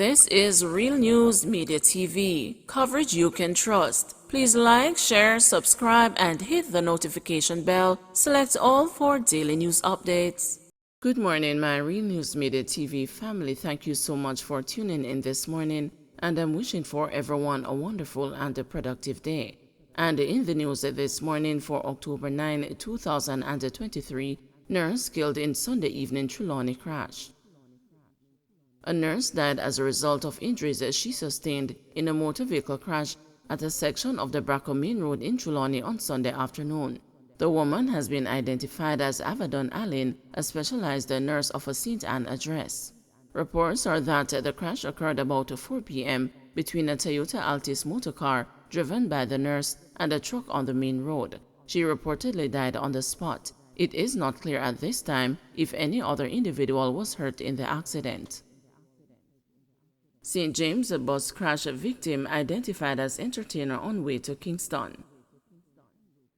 This is Real News Media TV, coverage you can trust. Please like, share, subscribe, and hit the notification bell. Select all for daily news updates. Good morning, my Real News Media TV family. Thank you so much for tuning in this morning, and I'm wishing for everyone a wonderful and a productive day. And in the news this morning for October 9, 2023, nurse killed in Sunday evening Trelawney crash. A nurse died as a result of injuries she sustained in a motor vehicle crash at a section of the Braco Main Road in Trelawney on Sunday afternoon. The woman has been identified as Avadon Allen, a specialized nurse of a St. Anne address. Reports are that the crash occurred about 4 p.m. between a Toyota Altis motor car driven by the nurse and a truck on the main road. She reportedly died on the spot. It is not clear at this time if any other individual was hurt in the accident. St. James bus crash victim identified as entertainer on way to Kingston.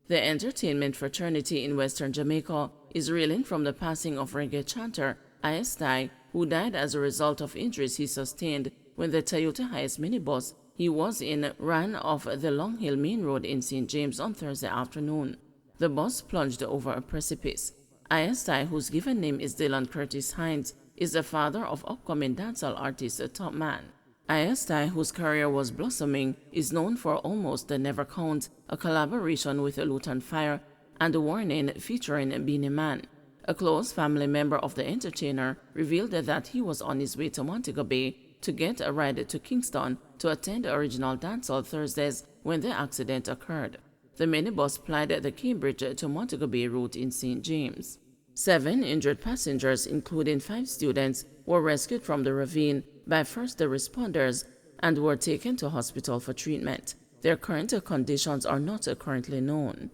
The entertainment fraternity in Western Jamaica is reeling from the passing of reggae chanter Ayestai, who died as a result of injuries he sustained when the Toyota Hiace minibus he was in ran off the Long Hill Main Road in St. James on Thursday afternoon. The bus plunged over a precipice. Ayestai, whose given name is Dylan Curtis Hines, is the father of upcoming dancehall artist Top Man. Ayestai, whose career was blossoming, is known for Almost the Never Count, a collaboration with Luton Fire, and a Warning featuring Beanie Man. A close family member of the entertainer revealed that he was on his way to Montego Bay to get a ride to Kingston to attend Original Dancehall Thursdays when the accident occurred. The minibus plied the Cambridge to Montego Bay route in St. James. 7 injured passengers, including 5 students, were rescued from the ravine by first responders and were taken to hospital for treatment. Their current conditions are not currently known.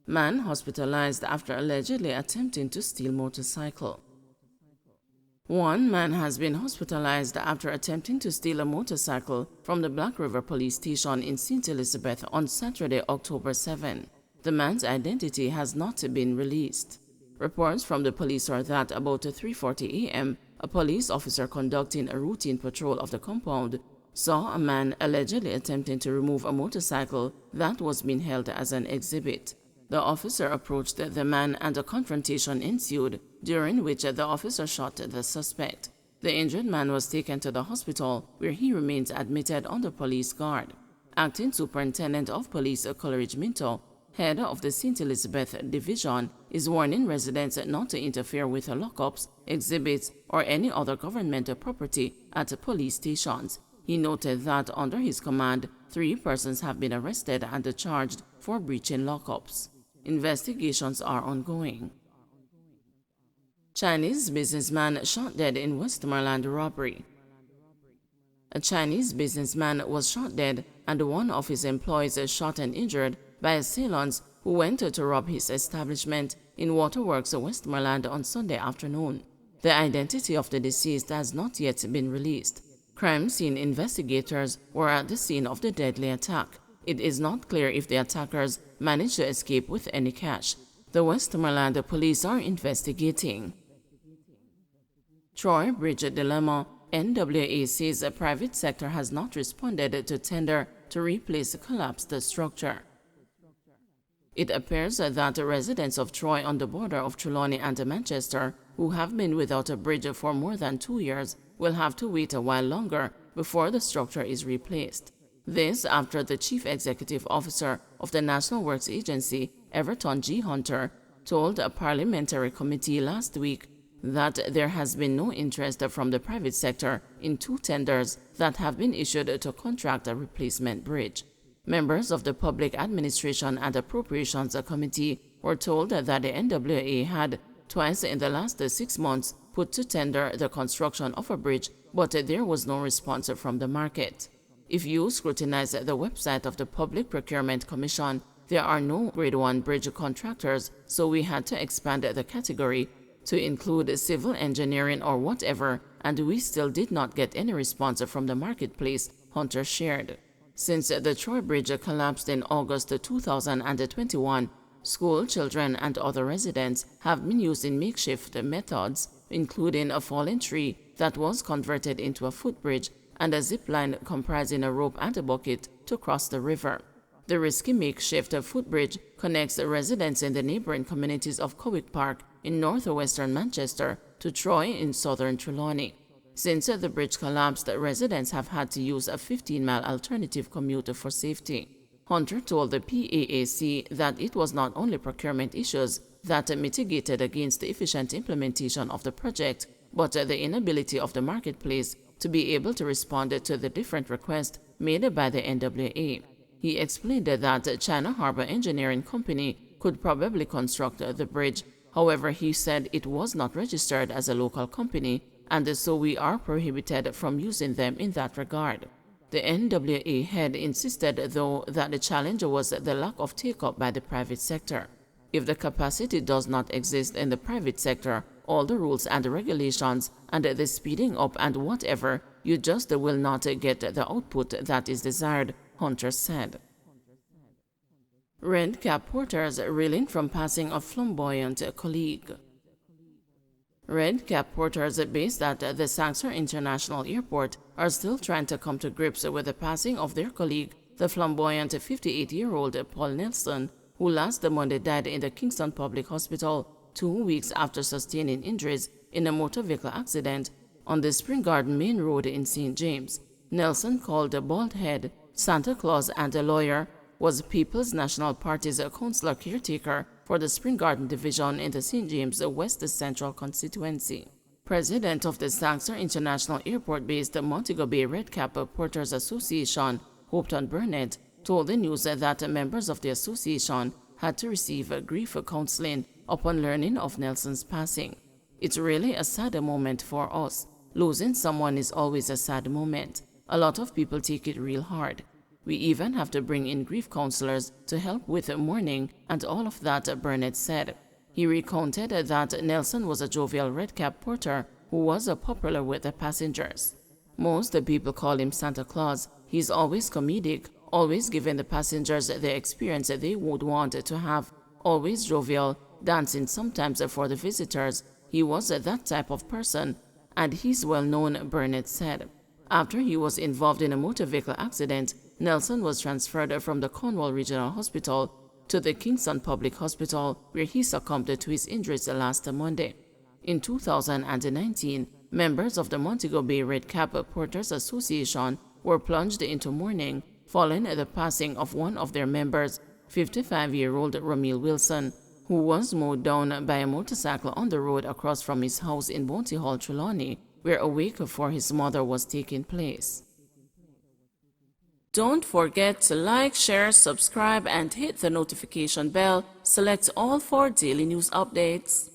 Man hospitalized after allegedly attempting to steal motorcycle. One man has been hospitalized after attempting to steal a motorcycle from the Black River Police Station in St. Elizabeth on Saturday, October 7. The man's identity has not been released. Reports from the police are that about 3:40 a.m., a police officer conducting a routine patrol of the compound saw a man allegedly attempting to remove a motorcycle that was being held as an exhibit. The officer approached the man and a confrontation ensued, during which the officer shot the suspect. The injured man was taken to the hospital, where he remains admitted under police guard. Acting Superintendent of Police Coleridge Minto, head of the St. Elizabeth Division, is warning residents not to interfere with lockups, exhibits, or any other governmental property at police stations. He noted that under his command, 3 persons have been arrested and charged for breaching lockups. Investigations are ongoing. Chinese businessman shot dead in West Marland Robbery. A Chinese businessman was shot dead and one of his employees shot and injured by assailants who went to rob his establishment in Waterworks, Westmoreland on Sunday afternoon. The identity of the deceased has not yet been released. Crime scene investigators were at the scene of the deadly attack. It is not clear if the attackers managed to escape with any cash. The Westmoreland police are investigating. Troy Bridge dilemma. NWA says the private sector has not responded to tender to replace collapsed structure. It appears that residents of Troy on the border of Trelawney and Manchester, who have been without a bridge for more than 2 years, will have to wait a while longer before the structure is replaced. This after the Chief Executive Officer of the National Works Agency, Everton G. Hunter, told a parliamentary committee last week that there has been no interest from the private sector in 2 tenders that have been issued to contract a replacement bridge. Members of the Public Administration and Appropriations Committee were told that the NWA had, twice in the last 6 months, put to tender the construction of a bridge, but there was no response from the market. If you scrutinize the website of the Public Procurement Commission, there are no Grade 1 bridge contractors, so we had to expand the category to include civil engineering or whatever, and we still did not get any response from the marketplace, Hunter shared. Since the Troy Bridge collapsed in August 2021, school children and other residents have been using makeshift methods including a fallen tree that was converted into a footbridge and a zip line comprising a rope and a bucket to cross the river. The risky makeshift footbridge connects the residents in the neighboring communities of Cowick Park in northwestern Manchester to Troy in southern Trelawney. Since the bridge collapsed, residents have had to use a 15-mile alternative commute for safety. Hunter told the PAAC that it was not only procurement issues that mitigated against the efficient implementation of the project, but the inability of the marketplace to be able to respond to the different requests made by the NWA. He explained that China Harbor Engineering Company could probably construct the bridge. However, he said it was not registered as a local company, and so we are prohibited from using them in that regard. The NWA head insisted, though, that the challenge was the lack of take-up by the private sector. If the capacity does not exist in the private sector, all the rules and the regulations and the speeding up and whatever, you just will not get the output that is desired, Hunter said. Red Cap Porters reeling from passing of flamboyant colleague. Red Cap Porters based at the Saxor International Airport are still trying to come to grips with the passing of their colleague, the flamboyant 58-year-old Paul Nelson, who last Monday died in the Kingston Public Hospital 2 weeks after sustaining injuries in a motor vehicle accident on the Spring Garden Main Road in St. James. Nelson, called a bald head, Santa Claus and a lawyer, was People's National Party's councillor caretaker for the Spring Garden Division in the St. James West Central constituency. President of the Saxor International Airport-based Montego Bay Red Cap Porters Association, Hopton Burnett, told the news that members of the association had to receive grief counseling upon learning of Nelson's passing. It's really a sad moment for us. Losing someone is always a sad moment. A lot of people take it real hard. We even have to bring in grief counselors to help with mourning and all of that, Burnett said. He recounted that Nelson was a jovial Red Cap porter who was popular with the passengers. Most people call him Santa Claus. He's always comedic, always giving the passengers the experience they would want to have, always jovial, dancing sometimes for the visitors. He was that type of person, and he's well known, Burnett said. After he was involved in a motor vehicle accident, Nelson was transferred from the Cornwall Regional Hospital to the Kingston Public Hospital, where he succumbed to his injuries last Monday. In 2019, members of the Montego Bay Red Cap Porters Association were plunged into mourning following the passing of one of their members, 55-year-old Ramil Wilson, who was mowed down by a motorcycle on the road across from his house in Bounty Hall, Trelawney, where a wake for his mother was taking place. Don't forget to like, share, subscribe, and hit the notification bell. Select all for daily news updates.